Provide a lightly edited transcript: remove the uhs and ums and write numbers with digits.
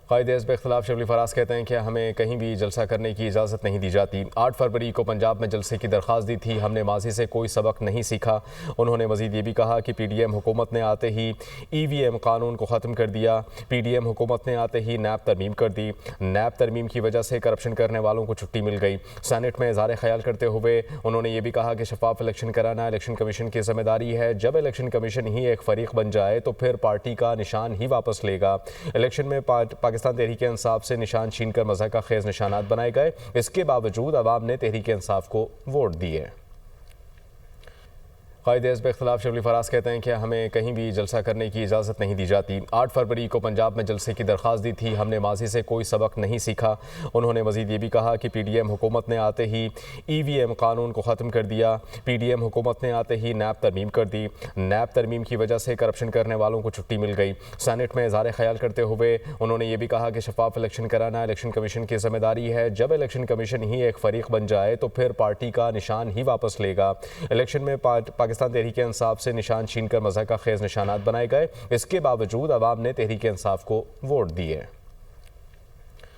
कायदे हिज़्ब इख्तिलाफ शबली फराज कहते हैं कि हमें कहीं भी जलसा करने की इजाज़त नहीं दी जाती। 8 फरवरी को पंजाब में जलसे की दरख्वास्त दी थी, हमने माजी से कोई सबक नहीं सीखा। उन्होंने मज़ीद ये भी कहा कि PDM हुकूमत ने आते ही EVM कानून को ख़त्म कर दिया। PDM हुकूमत ने आते ही नैब तरमीम कर दी। नैब तरमीम की वजह से करप्शन करने वालों को छुट्टी मिल गई। सेनेट में इज़हार ख्याल करते हुए उन्होंने ये भी कहा कि शफाफ इलेक्शन कराना इलेक्शन कमीशन की जिम्मेदारी है। जब इलेक्शन कमीशन ही एक फरीक बन जाए तो फिर पार्टी का निशान ही वापस लेगा। इलेक्शन में पाकिस्तान तहरीक इंसाफ से निशान छीनकर मज़हका खेज निशानात बनाए गए। इसके बावजूद अवाम ने तहरीक इंसाफ को वोट दिए। कायदे हिज़्ब इख्तिलाफ शबली फराज कहते हैं कि हमें कहीं भी जलसा करने की इजाज़त नहीं दी जाती। 8 फरवरी को पंजाब में जलसे की दरख्वास्त दी थी, हमने माजी से कोई सबक नहीं सीखा। उन्होंने मज़ीद ये भी कहा कि PDM हुकूमत ने आते ही EVM कानून को ख़त्म कर दिया। PDM हुकूमत ने आते ही नैब तरमीम कर दी। नैब तरमीम की वजह से करप्शन करने वालों को छुट्टी मिल गई। सेनेट में इज़हार ख्याल करते हुए उन्होंने ये भी कहा कि शफाफ इलेक्शन कराना इलेक्शन कमीशन की जिम्मेदारी है। जब इलेक्शन कमीशन ही एक फरीक बन जाए तो फिर पार्टी का निशान ही वापस लेगा। इलेक्शन में पाकिस्तान तहरीक इंसाफ से निशान छीनकर मज़हका खेज निशानात बनाए गए। इसके बावजूद अवाम ने तहरीक इंसाफ को वोट दिए।